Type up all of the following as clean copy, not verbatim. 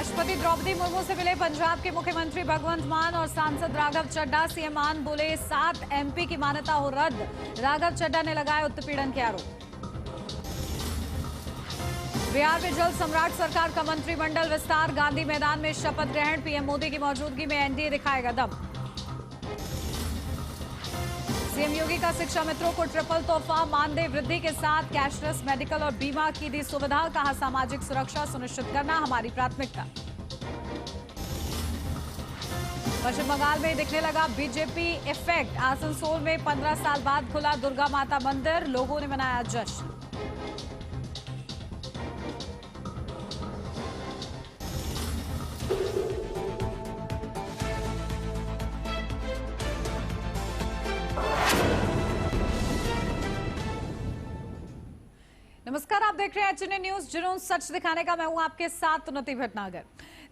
राष्ट्रपति द्रौपदी मुर्मू से मिले पंजाब के मुख्यमंत्री भगवंत मान और सांसद राघव चड्ढा। सीएम मान बोले 7 एमपी की मान्यता हो रद्द। राघव चड्ढा ने लगाए उत्पीड़न के आरोप। बिहार में जल सम्राट सरकार का मंत्रिमंडल विस्तार। गांधी मैदान में शपथ ग्रहण। पीएम मोदी की मौजूदगी में एनडीए दिखाएगा दम। सीएम योगी का शिक्षा मित्रों को ट्रिपल तोहफा। मानदेय वृद्धि के साथ कैशलेस मेडिकल और बीमा की दी सुविधा। कहा सामाजिक सुरक्षा सुनिश्चित करना हमारी प्राथमिकता। पश्चिम बंगाल में दिखने लगा बीजेपी इफेक्ट। आसनसोल में 15 साल बाद खुला दुर्गा माता मंदिर। लोगों ने मनाया जश्न। नमस्कार, आप देख रहे हैं एचएनए न्यूज, जुनून सच दिखाने का। मैं हूं आपके साथ उन्नति भटनागर।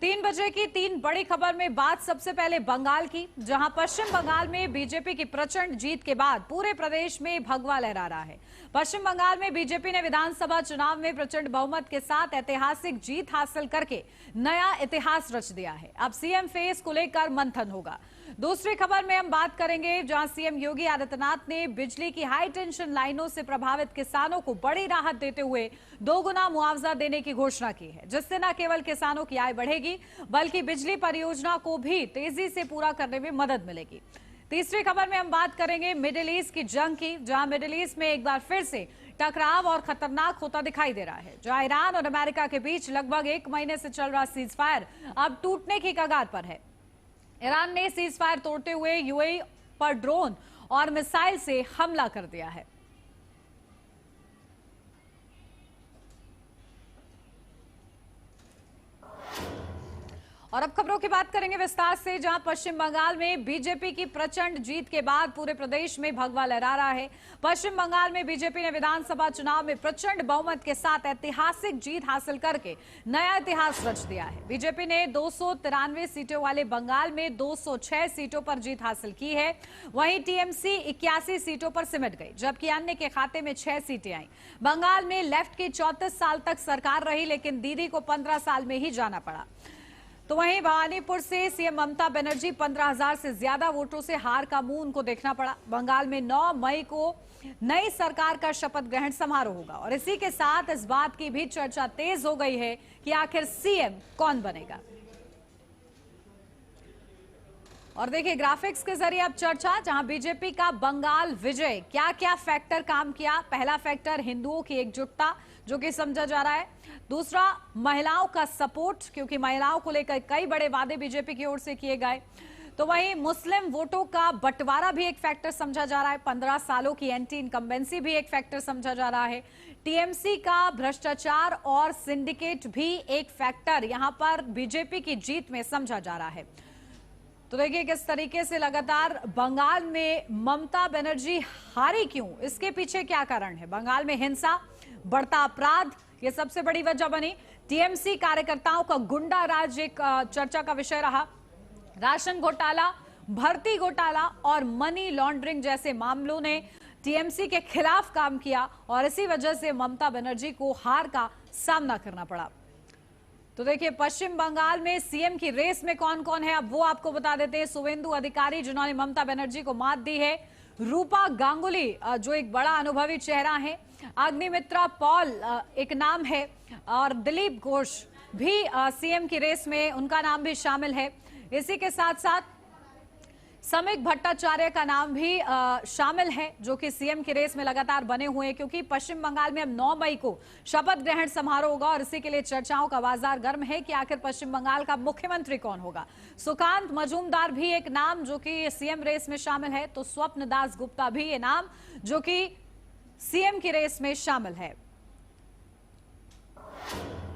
3 बजे की 3 बड़ी खबर में बात सबसे पहले बंगाल की, जहां पश्चिम बंगाल में बीजेपी की प्रचंड जीत के बाद पूरे प्रदेश में भगवा लहरा रहा है। पश्चिम बंगाल में बीजेपी ने विधानसभा चुनाव में प्रचंड बहुमत के साथ ऐतिहासिक जीत हासिल करके नया इतिहास रच दिया है। अब सीएम फेस को लेकर मंथन होगा। दूसरी खबर में हम बात करेंगे, जहां सीएम योगी आदित्यनाथ ने बिजली की हाई टेंशन लाइनों से प्रभावित किसानों को बड़ी राहत देते हुए 2 गुना मुआवजा देने की घोषणा की है, जिससे न केवल किसानों की आय बढ़ेगी बल्कि बिजली परियोजना को भी तेजी से पूरा करने में मदद मिलेगी। तीसरी खबर में हम बात करेंगे मिडिल ईस्ट की जंग की, जहां मिडिल ईस्ट में एक बार फिर से टकराव और खतरनाक होता दिखाई दे रहा है। जहां ईरान और अमेरिका के बीच लगभग 1 महीने से चल रहा सीज फायर अब टूटने की कगार पर है। ईरान ने सीज फायर तोड़ते हुए यूएई पर ड्रोन और मिसाइल से हमला कर दिया है। और अब खबरों की बात करेंगे विस्तार से, जहां पश्चिम बंगाल में बीजेपी की प्रचंड जीत के बाद पूरे प्रदेश में भगवा लहरा रहा है। पश्चिम बंगाल में बीजेपी ने विधानसभा चुनाव में प्रचंड बहुमत के साथ ऐतिहासिक जीत हासिल करके नया इतिहास रच दिया है। बीजेपी ने 293 सीटों वाले बंगाल में 206 सीटों पर जीत हासिल की है। वहीं टीएमसी 81 सीटों पर सिमट गई, जबकि अन्य के खाते में 6 सीटें आई। बंगाल में लेफ्ट की 34 साल तक सरकार रही, लेकिन दीदी को 15 साल में ही जाना पड़ा। तो वहीं भवानीपुर से सीएम ममता बनर्जी 15,000 से ज्यादा वोटों से हार का मुंह उनको देखना पड़ा। बंगाल में 9 मई को नई सरकार का शपथ ग्रहण समारोह होगा और इसी के साथ इस बात की भी चर्चा तेज हो गई है कि आखिर सीएम कौन बनेगा। और देखिए ग्राफिक्स के जरिए अब चर्चा, जहां बीजेपी का बंगाल विजय क्या क्या फैक्टर काम किया। पहला फैक्टर हिंदुओं की एकजुटता, जो कि समझा जा रहा है। दूसरा महिलाओं का सपोर्ट, क्योंकि महिलाओं को लेकर कई बड़े वादे बीजेपी की ओर से किए गए। तो वहीं मुस्लिम वोटों का बंटवारा भी एक फैक्टर समझा जा रहा है। 15 सालों की एंटी इनकम्बेंसी भी एक फैक्टर समझा जा रहा है। टीएमसी का भ्रष्टाचार और सिंडिकेट भी एक फैक्टर यहां पर बीजेपी की जीत में समझा जा रहा है। तो देखिए किस तरीके से लगातार बंगाल में ममता बनर्जी हारी क्यों, इसके पीछे क्या कारण है। बंगाल में हिंसा, बढ़ता अपराध, ये सबसे बड़ी वजह बनी। टीएमसी कार्यकर्ताओं का गुंडा राज एक चर्चा का विषय रहा। राशन घोटाला, भर्ती घोटाला और मनी लॉन्ड्रिंग जैसे मामलों ने टीएमसी के खिलाफ काम किया और इसी वजह से ममता बनर्जी को हार का सामना करना पड़ा। तो देखिए पश्चिम बंगाल में सीएम की रेस में कौन कौन है, अब वो आपको बता देते हैं। शुवेंदु अधिकारी, जिन्होंने ममता बनर्जी को मात दी है। रूपा गांगुली, जो एक बड़ा अनुभवी चेहरा है। अग्निमित्रा पॉल एक नाम है और दिलीप घोष भी सीएम की रेस में, उनका नाम भी शामिल है। इसी के साथ साथ समीक भट्टाचार्य का नाम भी शामिल है, जो कि सीएम की रेस में लगातार बने हुए हैं, क्योंकि पश्चिम बंगाल में अब 9 मई को शपथ ग्रहण समारोह होगा और इसी के लिए चर्चाओं का बाजार गर्म है कि आखिर पश्चिम बंगाल का मुख्यमंत्री कौन होगा। सुकांत मजूमदार भी एक नाम जो कि सीएम रेस में शामिल है। तो स्वप्न दास गुप्ता भी ये नाम जो कि सीएम की रेस में शामिल है।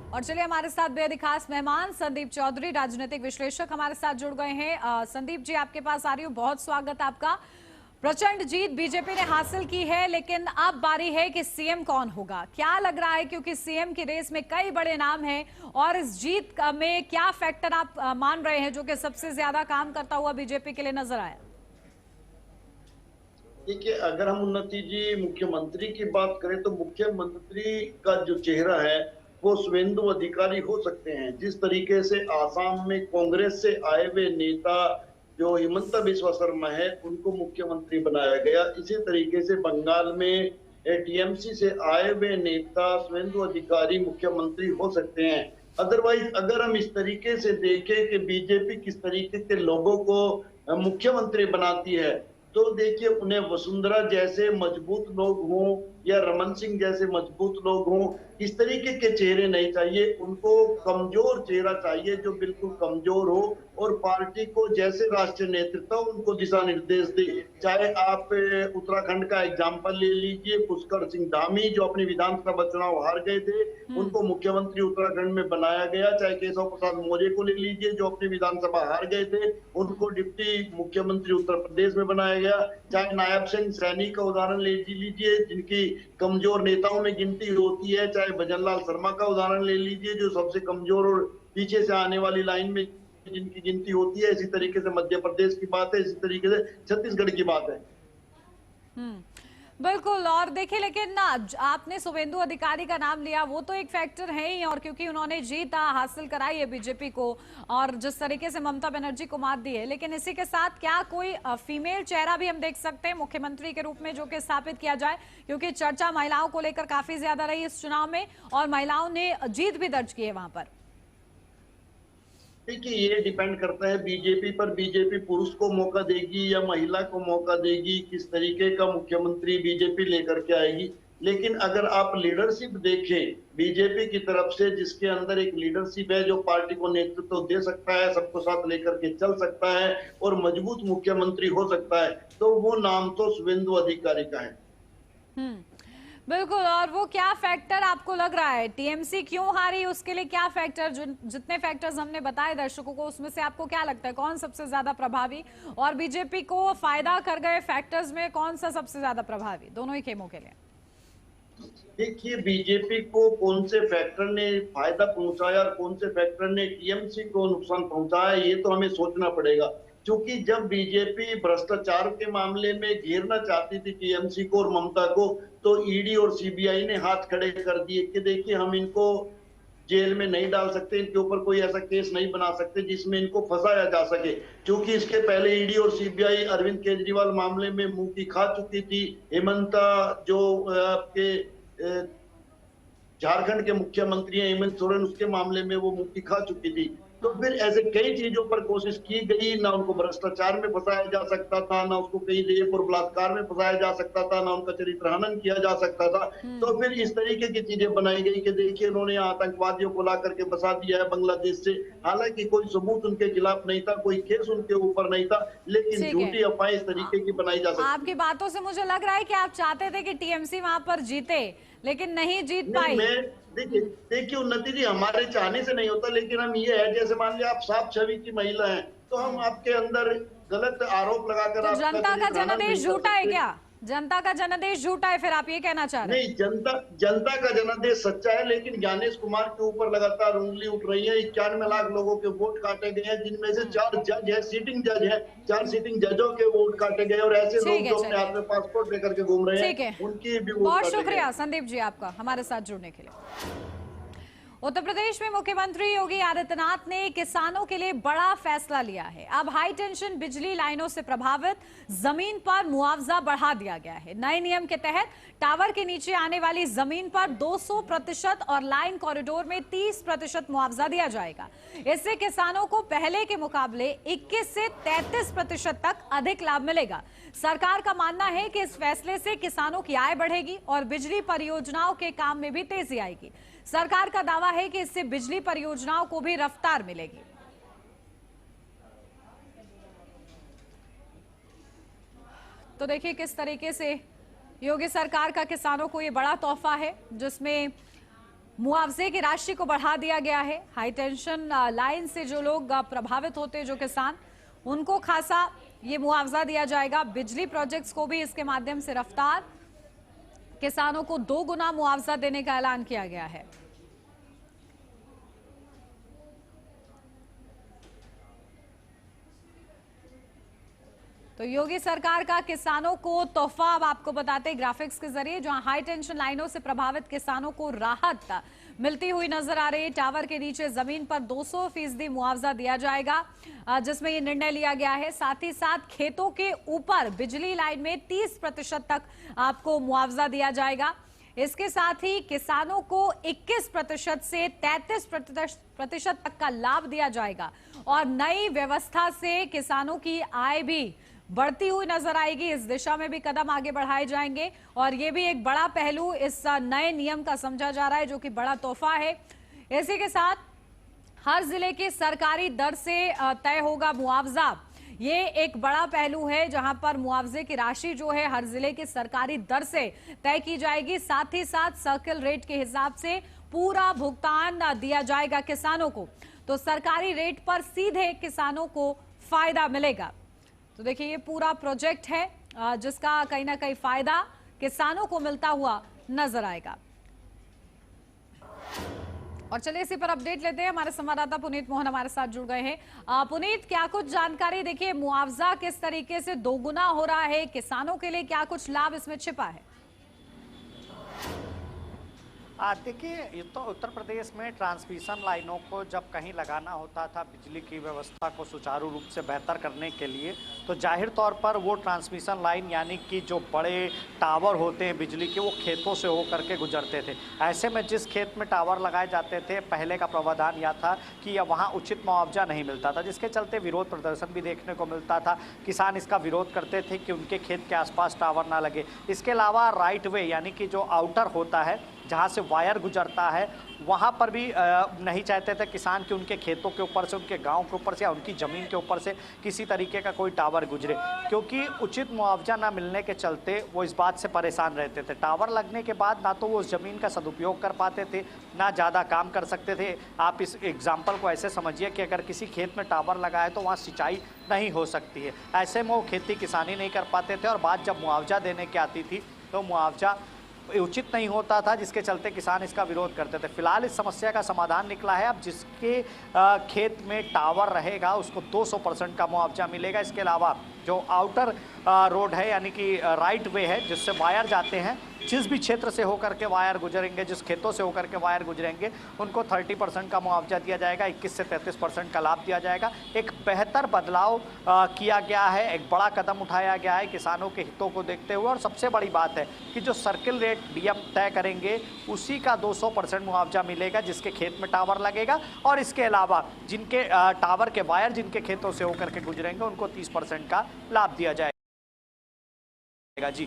और चलिए हमारे साथ बेहद खास मेहमान संदीप चौधरी, राजनीतिक विश्लेषक, हमारे साथ जुड़ गए हैं। संदीप जी, आपके पास आ रही हूं, बहुत स्वागत आपका। प्रचंड जीत बीजेपी ने हासिल की है, लेकिन अब बारी है कि सीएम कौन होगा। क्या लग रहा है, क्योंकि सीएम की रेस में कई बड़े नाम हैं, और इस जीत में क्या फैक्टर आप मान रहे हैं जो कि सबसे ज्यादा काम करता हुआ बीजेपी के लिए नजर आया। देखिए, अगर हम उन्नति जी मुख्यमंत्री की बात करें तो मुख्यमंत्री का जो चेहरा है वो शुभेंदु अधिकारी हो सकते हैं। जिस तरीके से आसाम में कांग्रेस से आए हुए नेता जो हिमंता बिस्वा शर्मा है उनको मुख्यमंत्री बनाया गया, इसी तरीके से बंगाल में टीएमसी से आए हुए नेता शुभेंदु अधिकारी मुख्यमंत्री हो सकते हैं। अदरवाइज अगर हम इस तरीके से देखें कि बीजेपी किस तरीके के लोगों को मुख्यमंत्री बनाती है, तो देखिए उन्हें वसुंधरा जैसे मजबूत लोग हों या रमन सिंह जैसे मजबूत लोग हों, इस तरीके के चेहरे नहीं चाहिए। उनको कमजोर चेहरा चाहिए जो बिल्कुल कमजोर हो और पार्टी को जैसे राष्ट्रीय नेतृत्व उनको दिशा निर्देश दे। चाहे आप उत्तराखंड का एग्जाम्पल ले लीजिए, पुष्कर सिंह धामी जो अपने विधानसभा चुनाव हार गए थे, उनको मुख्यमंत्री उत्तराखंड में बनाया गया। चाहे केशव प्रसाद मौर्य को ले लीजिए जो अपनी विधानसभा हार गए थे, उनको डिप्टी मुख्यमंत्री उत्तर प्रदेश में बनाया गया। चाहे नायब सिंह सैनी का उदाहरण ले लीजिए जिनकी कमजोर नेताओं में गिनती होती है, चाहे भजनलाल शर्मा का उदाहरण ले लीजिए जो सबसे कमजोर और पीछे से आने वाली लाइन में जिनकी गिनती होती है। इसी तरीके से मध्य प्रदेश की बात है, इसी तरीके से छत्तीसगढ़ की बात है। बिल्कुल। और देखिए लेकिन ना आपने शुभेंदु अधिकारी का नाम लिया, वो तो एक फैक्टर है ही, और क्योंकि उन्होंने जीत हासिल कराई है बीजेपी को और जिस तरीके से ममता बनर्जी को मात दी है, लेकिन इसी के साथ क्या कोई फीमेल चेहरा भी हम देख सकते हैं मुख्यमंत्री के रूप में जो कि स्थापित किया जाए, क्योंकि चर्चा महिलाओं को लेकर काफी ज्यादा रही इस चुनाव में और महिलाओं ने जीत भी दर्ज की है वहां पर। देखिए ये डिपेंड करता है बीजेपी पर, बीजेपी पुरुष को मौका देगी या महिला को मौका देगी, किस तरीके का मुख्यमंत्री बीजेपी लेकर के आएगी। लेकिन अगर आप लीडरशिप देखें बीजेपी की तरफ से, जिसके अंदर एक लीडरशिप है जो पार्टी को नेतृत्व दे सकता है, सबको साथ लेकर के चल सकता है और मजबूत मुख्यमंत्री हो सकता है, तो वो नाम तो शुभेंदु अधिकारी का है। बिल्कुल। और वो क्या फैक्टर आपको लग रहा है, टीएमसी क्यों हारी, उसके लिए क्या फैक्टर, जितने फैक्टर्स हमने बताए दर्शकों को, उसमें से आपको क्या लगता है कौन सबसे ज्यादा प्रभावी, और बीजेपी को फायदा कर गए फैक्टर्स में कौन सा सबसे ज्यादा प्रभावी दोनों ही खेमों के लिए? देखिए बीजेपी को कौन से फैक्टर ने फायदा पहुंचाया और कौन से फैक्टर ने टीएमसी को नुकसान पहुंचाया, ये तो हमें सोचना पड़ेगा। क्योंकि जब बीजेपी भ्रष्टाचार के मामले में घेरना चाहती थी टीएमसी को और ममता को, तो ईडी और सीबीआई ने हाथ खड़े कर दिए कि देखिए हम इनको जेल में नहीं डाल सकते, इनके ऊपर कोई ऐसा केस नहीं बना सकते जिसमें इनको फंसाया जा सके। क्योंकि इसके पहले ईडी और सीबीआई अरविंद केजरीवाल मामले में मुंह की खा चुकी थी। हेमंता जो आपके झारखंड के मुख्यमंत्री हैं हेमंत सोरेन, उसके मामले में वो मुक्ति खा चुकी थी। तो फिर ऐसे कई चीजों पर कोशिश की गई, ना उनको भ्रष्टाचार में फंसाया जा सकता था, ना उसको कहीं रेप और बलात्कार में फंसाया जा सकता था, ना उनका चरित्र हनन किया जा सकता था। तो फिर इस तरीके की चीजें बनाई गई कि देखिए उन्होंने आतंकवादियों को ला करके बसा दिया है बांग्लादेश से, हालांकि कोई सबूत उनके खिलाफ नहीं था, कोई केस उनके ऊपर नहीं था, लेकिन झूठी अफवाहें इस तरीके की बनाई जा सकती। आपकी बातों से मुझे लग रहा है कि आप चाहते थे कि टीएमसी वहां पर जीते, लेकिन नहीं जीत पाई। देखिए उन्नति जी हमारे चाहने से नहीं होता, लेकिन हम ये है जैसे मान लिया आप साफ छवि की महिला हैं, तो हम आपके अंदर गलत आरोप लगाकर तो जनता का जनादेश झूठा है क्या? जनता का जनादेश झूठा है, फिर आप ये कहना चाह रहे हैं? नहीं, जनता का जनादेश सच्चा है, लेकिन ज्ञानेश कुमार के ऊपर लगातार उंगली उठ रही है। 91 लाख लोगों के वोट काटे गए हैं, जिनमें से 4 जज है, सिटिंग जज है, 4 सिटिंग जजों के वोट काटे गए, और ऐसे लोग जो अपने हाथ में पासपोर्ट लेकर के घूम रहे हैं उनकी भी वोट। बहुत शुक्रिया संदीप जी आपका हमारे साथ जुड़ने के लिए। उत्तर प्रदेश में मुख्यमंत्री योगी आदित्यनाथ ने किसानों के लिए बड़ा फैसला लिया है। अब हाई टेंशन बिजली लाइनों से प्रभावित जमीन पर मुआवजा बढ़ा दिया गया है। नए नियम के तहत टावर के नीचे आने वाली जमीन पर 200% और लाइन कॉरिडोर में 30% मुआवजा दिया जाएगा। इससे किसानों को पहले के मुकाबले 21 से 33% तक अधिक लाभ मिलेगा। सरकार का मानना है कि इस फैसले से किसानों की आय बढ़ेगी और बिजली परियोजनाओं के काम में भी तेजी आएगी। सरकार का दावा है कि इससे बिजली परियोजनाओं को भी रफ्तार मिलेगी। तो देखिए किस तरीके से योगी सरकार का किसानों को ये बड़ा तोहफा है, जिसमें मुआवजे की राशि को बढ़ा दिया गया है। हाई टेंशन लाइन से जो लोग प्रभावित होते हैं, जो किसान, उनको खासा ये मुआवजा दिया जाएगा। बिजली प्रोजेक्ट्स को भी इसके माध्यम से रफ्तार, किसानों को 2 गुना मुआवजा देने का ऐलान किया गया है। तो योगी सरकार का किसानों को तोहफा अब आपको बताते हैं ग्राफिक्स के जरिए, जहां हाई टेंशन लाइनों से प्रभावित किसानों को राहत मिलती हुई नजर आ रही है। टावर के नीचे जमीन पर 200% मुआवजा दिया जाएगा, जिसमें यह निर्णय लिया गया है। साथ ही साथ खेतों के ऊपर बिजली लाइन में 30% तक आपको मुआवजा दिया जाएगा। इसके साथ ही किसानों को 21% से 33% तक का लाभ दिया जाएगा और नई व्यवस्था से किसानों की आय भी बढ़ती हुई नजर आएगी। इस दिशा में भी कदम आगे बढ़ाए जाएंगे और ये भी एक बड़ा पहलू इस नए नियम का समझा जा रहा है, जो कि बड़ा तोहफा है। इसी के साथ हर जिले की सरकारी दर से तय होगा मुआवजा। ये एक बड़ा पहलू है, जहां पर मुआवजे की राशि जो है हर जिले की सरकारी दर से तय की जाएगी। साथ ही साथ सर्किल रेट के हिसाब से पूरा भुगतान दिया जाएगा किसानों को, तो सरकारी रेट पर सीधे किसानों को फायदा मिलेगा। तो देखिए, ये पूरा प्रोजेक्ट है जिसका कहीं ना कहीं फायदा किसानों को मिलता हुआ नजर आएगा। और चलिए इसी पर अपडेट लेते हैं। हमारे संवाददाता पुनीत मोहन हमारे साथ जुड़ गए हैं। पुनीत, क्या कुछ जानकारी, देखिए मुआवजा किस तरीके से दोगुना हो रहा है, किसानों के लिए क्या कुछ लाभ इसमें छिपा है? देखिए, ये तो उत्तर प्रदेश में ट्रांसमिशन लाइनों को जब कहीं लगाना होता था बिजली की व्यवस्था को सुचारू रूप से बेहतर करने के लिए, तो जाहिर तौर पर वो ट्रांसमिशन लाइन यानी कि जो बड़े टावर होते हैं बिजली के, वो खेतों से होकर के गुजरते थे। ऐसे में जिस खेत में टावर लगाए जाते थे, पहले का प्रावधान यह था कि वहाँ उचित मुआवजा नहीं मिलता था, जिसके चलते विरोध प्रदर्शन भी देखने को मिलता था। किसान इसका विरोध करते थे कि उनके खेत के आसपास टावर ना लगे। इसके अलावा राइट वे यानी कि जो आउटर होता है, जहाँ से वायर गुजरता है, वहाँ पर भी नहीं चाहते थे किसान कि उनके खेतों के ऊपर से, उनके गांव के ऊपर से या उनकी ज़मीन के ऊपर से किसी तरीके का कोई टावर गुजरे, क्योंकि उचित मुआवजा ना मिलने के चलते वो इस बात से परेशान रहते थे। टावर लगने के बाद ना तो वो उस ज़मीन का सदुपयोग कर पाते थे, ना ज़्यादा काम कर सकते थे। आप इस एग्जाम्पल को ऐसे समझिए कि अगर किसी खेत में टावर लगा है तो वहाँ सिंचाई नहीं हो सकती है। ऐसे में वो खेती किसानी नहीं कर पाते थे और बात जब मुआवजा देने की आती थी तो मुआवजा उचित नहीं होता था, जिसके चलते किसान इसका विरोध करते थे। फिलहाल इस समस्या का समाधान निकला है। अब जिसके खेत में टावर रहेगा उसको 200% का मुआवजा मिलेगा। इसके अलावा जो आउटर रोड है यानी कि राइट वे है, जिससे वायर जाते हैं, जिस भी क्षेत्र से होकर के वायर गुजरेंगे, जिस खेतों से होकर के वायर गुजरेंगे, उनको 30% का मुआवजा दिया जाएगा, 21 से 33% का लाभ दिया जाएगा। एक बेहतर बदलाव किया गया है, एक बड़ा कदम उठाया गया है किसानों के हितों को देखते हुए। और सबसे बड़ी बात है कि जो सर्किल रेट डीएम तय करेंगे उसी का 200% मुआवजा मिलेगा जिसके खेत में टावर लगेगा, और इसके अलावा जिनके टावर के वायर जिनके खेतों से होकर के गुजरेंगे उनको 30% का लाभ दिया जाएगा। जी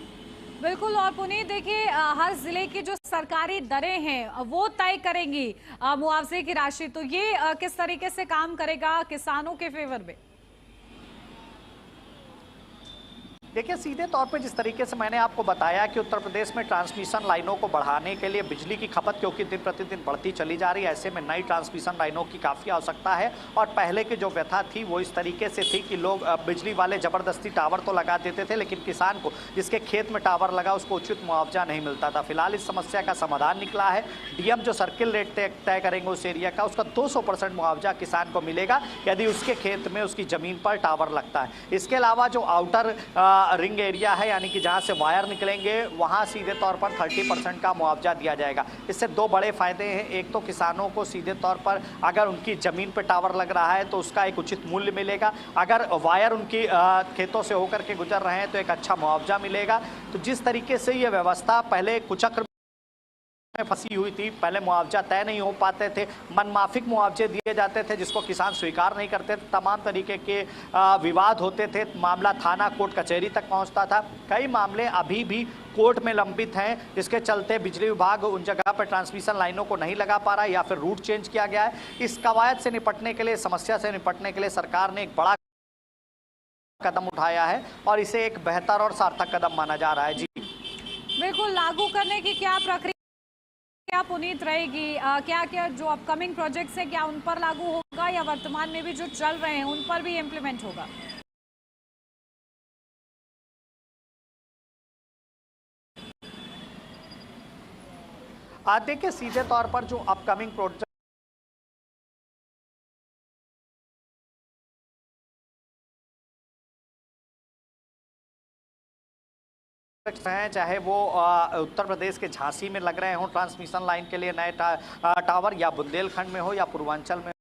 बिल्कुल। और पुनीत, देखिए हर जिले की जो सरकारी दरें हैं वो तय करेंगी मुआवजे की राशि, तो ये किस तरीके से काम करेगा किसानों के फेवर में? देखिए, सीधे तौर पे जिस तरीके से मैंने आपको बताया कि उत्तर प्रदेश में ट्रांसमिशन लाइनों को बढ़ाने के लिए बिजली की खपत क्योंकि दिन प्रतिदिन बढ़ती चली जा रही है, ऐसे में नई ट्रांसमिशन लाइनों की काफ़ी आवश्यकता है। और पहले की जो व्यथा थी वो इस तरीके से थी कि लोग बिजली वाले ज़बरदस्ती टावर तो लगा देते थे, लेकिन किसान को जिसके खेत में टावर लगा उसको उचित मुआवजा नहीं मिलता था। फिलहाल इस समस्या का समाधान निकला है। डीएम जो सर्किल रेट तय करेंगे उस एरिया का, उसका 200% मुआवजा किसान को मिलेगा यदि उसके खेत में उसकी ज़मीन पर टावर लगता है। इसके अलावा जो आउटर रिंग एरिया है यानी कि जहां से वायर निकलेंगे, वहां सीधे तौर पर 30% का मुआवजा दिया जाएगा। इससे दो बड़े फायदे हैं। एक तो किसानों को सीधे तौर पर अगर उनकी ज़मीन पर टावर लग रहा है तो उसका एक उचित मूल्य मिलेगा, अगर वायर उनकी खेतों से होकर के गुजर रहे हैं तो एक अच्छा मुआवजा मिलेगा। तो जिस तरीके से ये व्यवस्था पहले कुचक्र में फंसी हुई थी, पहले मुआवजा तय नहीं हो पाते थे, मनमाफिक मुआवजे दिए जाते थे जिसको किसान स्वीकार नहीं करते थे, तमाम तरीके के विवाद होते थे, मामला थाना कोर्ट कचहरी तक पहुंचता था। कई मामले अभी भी कोर्ट में लंबित हैं, जिसके चलते बिजली विभाग उन जगह पर ट्रांसमिशन लाइनों को नहीं लगा पा रहा है या फिर रूट चेंज किया गया है। इस कवायद से निपटने के लिए, समस्या से निपटने के लिए सरकार ने एक बड़ा कदम उठाया है और इसे एक बेहतर और सार्थक कदम माना जा रहा है। जी बिल्कुल। लागू करने की क्या प्रक्रिया क्या पुनीत रहेगी? क्या क्या जो अपकमिंग प्रोजेक्ट्स हैं क्या उन पर लागू होगा या वर्तमान में भी जो चल रहे हैं उन पर भी इम्प्लीमेंट होगा? देखिए, सीधे तौर पर जो अपकमिंग प्रोजेक्ट हैं, चाहे वो उत्तर प्रदेश के झांसी में लग रहे हों ट्रांसमिशन लाइन के लिए नए टावर, या बुंदेलखंड में हो या पूर्वांचल में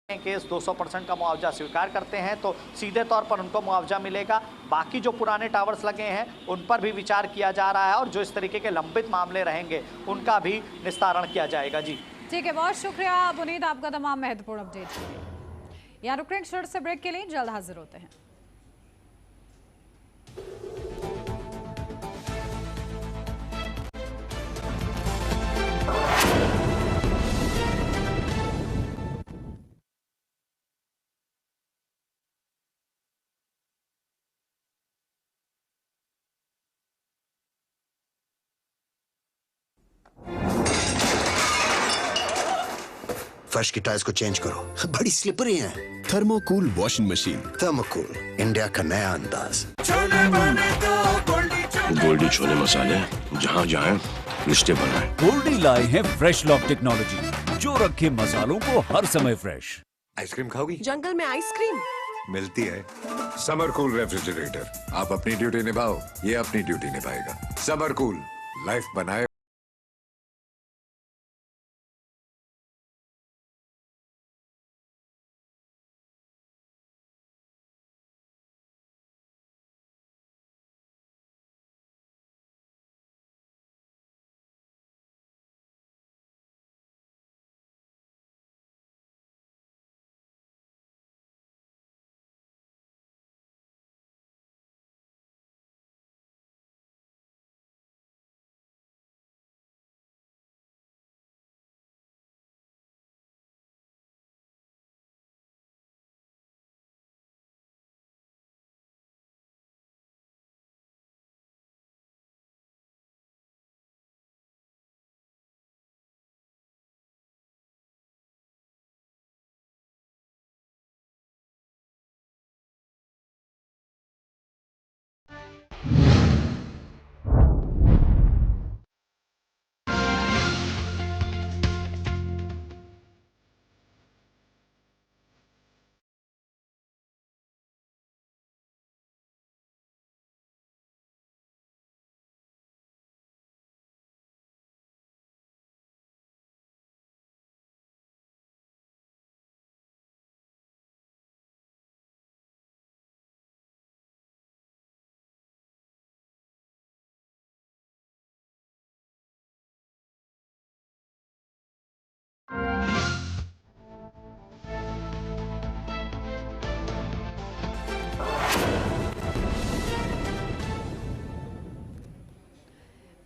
केस 200% का मुआवजा स्वीकार करते हैं तो सीधे तौर पर उनको मुआवजा मिलेगा। बाकी जो पुराने टावर्स लगे हैं उन पर भी विचार किया जा रहा है और जो इस तरीके के लंबित मामले रहेंगे उनका भी निस्तारण किया जाएगा। जी ठीक है, बहुत शुक्रिया पुनीत आपका तमाम महत्वपूर्ण अपडेट के लिए। यहाँ रुक रहे हैं छोटे से ब्रेक के लिए, जल्द हाजिर होते हैं। फर्श की टाइल्स को चेंज करो, बड़ी स्लिपरी हैं। थर्मोकूल वॉशिंग मशीन। थर्मोकूल, इंडिया का नया अंदाज। गोल्डी छोले मसाले, जहाँ जाएं रिश्ते बनाएं। गोल्डी लाए हैं फ्रेश लॉक टेक्नोलॉजी, जो रखे मसालों को हर समय फ्रेश। आइसक्रीम खाओगी? जंगल में आइसक्रीम मिलती है। समर कूल रेफ्रिजरेटर, आप अपनी ड्यूटी निभाओ, ये अपनी ड्यूटी निभाएगा। समर कूल, लाइफ बनाए।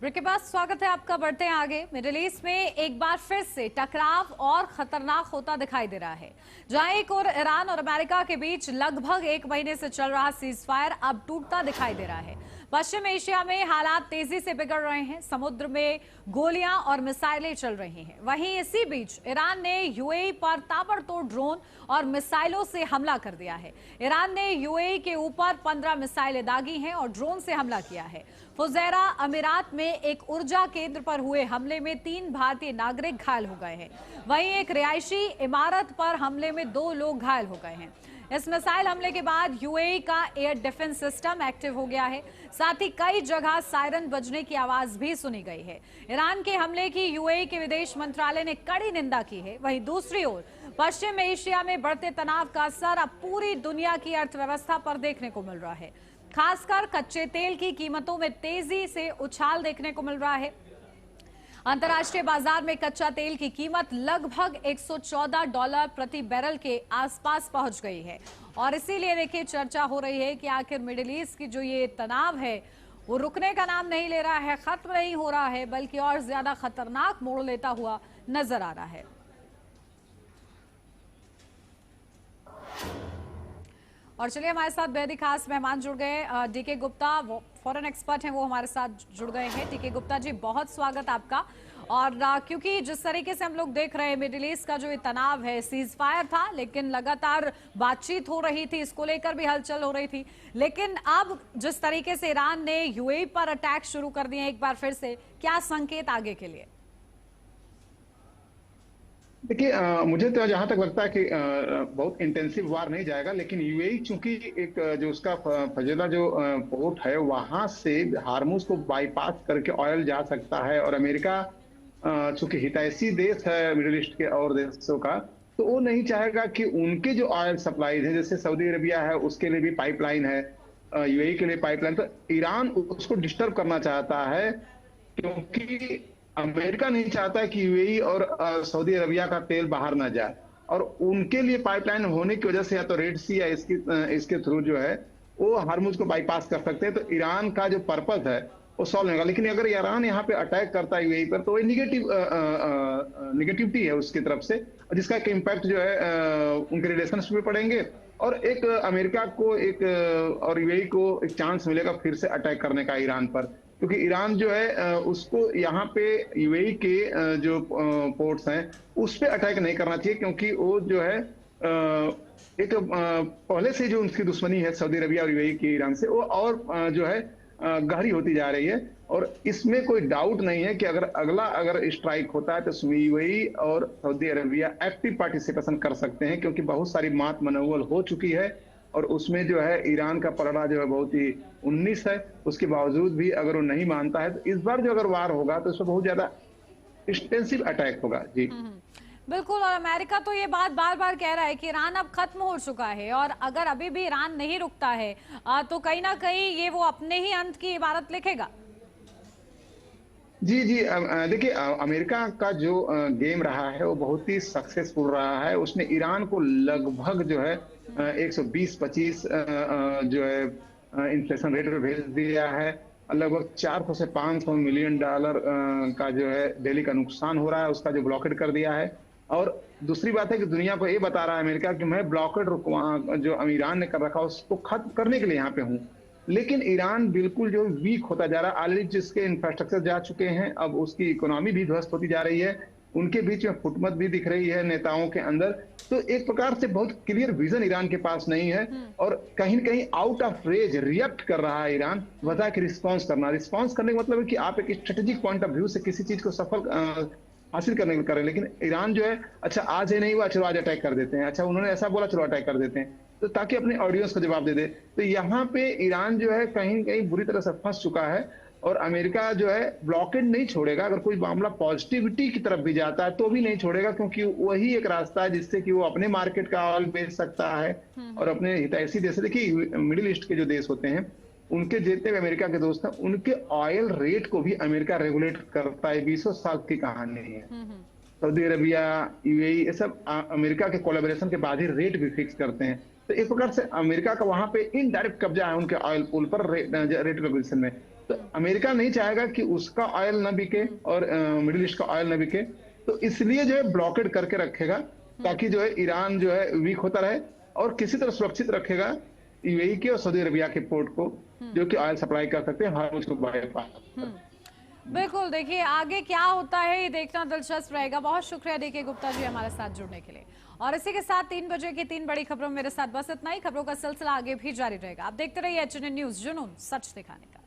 ब्रेक के बाद स्वागत है आपका। बढ़ते हैं आगे। मिडिल ईस्ट में एक बार फिर से टकराव और खतरनाक होता दिखाई दे रहा है, जहां एक और ईरान और अमेरिका के बीच लगभग 1 महीने से चल रहा सीज फायर अब टूटता दिखाई दे रहा है। पश्चिम एशिया में हालात तेजी से बिगड़ रहे हैं, समुद्र में गोलियां और मिसाइलें चल रही हैं। वहीं इसी बीच ईरान ने यूएई पर ताबड़तोड़ ड्रोन और मिसाइलों से हमला कर दिया है। ईरान ने यूएई के ऊपर 15 मिसाइलें दागी हैं और ड्रोन से हमला किया है। फुजैरा अमीरात में एक ऊर्जा केंद्र पर हुए हमले में 3 भारतीय नागरिक घायल हो गए हैं। वहीं एक रिहायशी इमारत पर हमले में 2 लोग घायल हो गए हैं। इस मिसाइल हमले के बाद यूएई का एयर डिफेंस सिस्टम एक्टिव हो गया है। साथ ही कई जगह सायरन बजने की आवाज भी सुनी गई है। ईरान के हमले की यूएई के विदेश मंत्रालय ने कड़ी निंदा की है। वहीं दूसरी ओर पश्चिम एशिया में बढ़ते तनाव का असर अब पूरी दुनिया की अर्थव्यवस्था पर देखने को मिल रहा है। खासकर कच्चे तेल की कीमतों में तेजी से उछाल देखने को मिल रहा है। अंतर्राष्ट्रीय बाजार में कच्चा तेल की कीमत लगभग $114 प्रति बैरल के आसपास पहुंच गई है और इसीलिए देखिए चर्चा हो रही है कि आखिर मिडिल ईस्ट की जो ये तनाव है वो रुकने का नाम नहीं ले रहा है, खत्म नहीं हो रहा है, बल्कि और ज्यादा खतरनाक मोड़ लेता हुआ नजर आ रहा है। और चलिए हमारे साथ बेहद ही खास मेहमान जुड़ गए, डीके गुप्ता फॉरेन एक्सपर्ट हैं वो हमारे साथ जुड़ गए हैं। टीके गुप्ता जी, बहुत स्वागत आपका। और क्योंकि जिस तरीके से हम लोग देख रहे हैं मिडिल ईस्ट का जो ये तनाव है, सीज फायर था लेकिन लगातार बातचीत हो रही थी, इसको लेकर भी हलचल हो रही थी, लेकिन अब जिस तरीके से ईरान ने यूएई पर अटैक शुरू कर दिए एक बार फिर से, क्या संकेत आगे के लिए? देखिए, मुझे तो जहां तक लगता है कि बहुत इंटेंसिव वार नहीं जाएगा, लेकिन यूएई चूंकि एक जो उसका फजेला जो पोर्ट है वहां से हार्मुज को बाईपास करके ऑयल जा सकता है, और अमेरिका चूंकि हितैषी देश है मिडिल ईस्ट के और देशों का, तो वो नहीं चाहेगा कि उनके जो ऑयल सप्लाईज है, जैसे सऊदी अरेबिया है उसके लिए भी पाइपलाइन है, यूएई के लिए पाइपलाइन, तो ईरान उसको डिस्टर्ब करना चाहता है, क्योंकि अमेरिका नहीं चाहता कि यूएई और सऊदी अरबिया का तेल बाहर ना जाए, और उनके लिए पाइपलाइन होने की वजह से या तो रेड सी या इसके थ्रू जो है वो हार्मुज को बाईपास कर सकते हैं, तो ईरान का जो पर्पस है वो सॉल्व नहीं होगा। लेकिन अगर ईरान यहाँ पे अटैक करता है यूएई पर, तो वो निगेटिविटी है उसकी तरफ से, जिसका एक इम्पैक्ट जो है उनके रिलेशंस पे पड़ेंगे, और एक अमेरिका को एक और यूएई को एक चांस मिलेगा फिर से अटैक करने का ईरान पर, क्योंकि ईरान जो है उसको यहाँ पे यूएई के जो पोर्ट्स हैं उस पे अटैक नहीं करना चाहिए, क्योंकि वो जो है एक पहले से जो उनकी दुश्मनी है सऊदी अरबिया और यूएई की ईरान से, वो और जो है गहरी होती जा रही है। और इसमें कोई डाउट नहीं है कि अगर स्ट्राइक होता है तो यूएई और सऊदी अरबिया एक्टिव पार्टिसिपेशन कर सकते हैं, क्योंकि बहुत सारी मात मनौवल हो चुकी है, और उसमें जो है ईरान का पलड़ा जो है बहुत ही 19 है, उसके बावजूद भी अगर वो नहीं मानता है, तो इस बार जो अगर वार होगा तो इसमें बहुत ज्यादा इंटेंसिव अटैक होगा। जी बिल्कुल, और अमेरिका तो ये बात बार बार कह रहा है कि ईरान अब खत्म हो चुका है, और अगर अभी भी ईरान नहीं रुकता है तो कहीं ना कहीं ये वो अपने ही अंत की इबारत लिखेगा। जी जी, देखिए, अमेरिका का जो गेम रहा है वो बहुत ही सक्सेसफुल रहा है। उसने ईरान को लगभग जो है 120-25 जो है इन्फ्लेशन रेट पे भेज दिया है, लगभग 400 से 500 मिलियन डॉलर का जो है दिल्ली का नुकसान हो रहा है, उसका जो ब्लॉकेड कर दिया है। और दूसरी बात है कि दुनिया को ये बता रहा है अमेरिका कि मैं ब्लॉकेड जो ईरान ने कर रखा उसको खत्म करने के लिए यहाँ पे हूँ, लेकिन ईरान बिल्कुल जो वीक होता जा रहा है, ऑलरेडी जिसके इंफ्रास्ट्रक्चर जा चुके हैं, अब उसकी इकोनॉमी भी ध्वस्त होती जा रही है, उनके बीच में फुटमत भी दिख रही है नेताओं के अंदर, तो एक प्रकार से बहुत क्लियर विजन ईरान के पास नहीं है, और कहीं न कहीं आउट ऑफ रेज रिएक्ट कर रहा है ईरान, बता कि रिस्पॉन्स करने का मतलब है कि आप एक स्ट्रेटेजिक पॉइंट ऑफ व्यू से किसी चीज को सफल हासिल करने के लिए कर रहे हैं, लेकिन ईरान जो है अच्छा आज ही नहीं हुआ चलो आज अटैक कर देते हैं, अच्छा उन्होंने ऐसा बोला चलो अटैक कर देते हैं, तो ताकि अपने ऑडियंस को जवाब दे दे। तो यहाँ पे ईरान जो है कहीं न कहीं बुरी तरह से फंस चुका है, और अमेरिका जो है ब्लॉकेड नहीं छोड़ेगा। अगर कोई मामला पॉजिटिविटी की तरफ भी जाता है तो भी नहीं छोड़ेगा, क्योंकि वही एक रास्ता है जिससे कि वो अपने मार्केट का ऑयल बेच सकता है और अपने हितैषी देश, देखिए मिडिल ईस्ट के जो देश होते हैं उनके जितने भी अमेरिका के दोस्त हैं उनके ऑयल रेट को भी अमेरिका रेगुलेट करता है, 20 साल की कहानी है। सऊदी अरबिया, यूएई, ये सब अमेरिका के कोलैबोरेशन के बाद ही रेट भी फिक्स करते हैं, तो एक प्रकार से अमेरिका का वहां पे इनडायरेक्ट कब्जा है उनके ऑयल पूल पर रेट रेगुलेशन में। तो अमेरिका नहीं चाहेगा कि उसका ऑयल न बिके और मिडिल ईस्ट का ऑयल न बिके, तो इसलिए जो है ब्लॉकेड करके रखेगा, ताकि जो है ईरान जो है वीक होता रहे, और किसी तरह सुरक्षित रखेगा यूएई के और सऊदी अरबिया के पोर्ट को, जो कि ऑयल सप्लाई कर सकते हैं हार्मुज को बाईपास। बिल्कुल, देखिए आगे क्या होता है ये देखना दिलचस्प रहेगा। बहुत शुक्रिया डीके गुप्ता जी हमारे साथ जुड़ने के लिए। और इसी के साथ 3 बजे की 3 बड़ी खबरों मेरे साथ बस इतना ही। खबरों का सिलसिला आगे भी जारी रहेगा। आप देखते रहिए HNN न्यूज़, जुनून सच दिखाने का।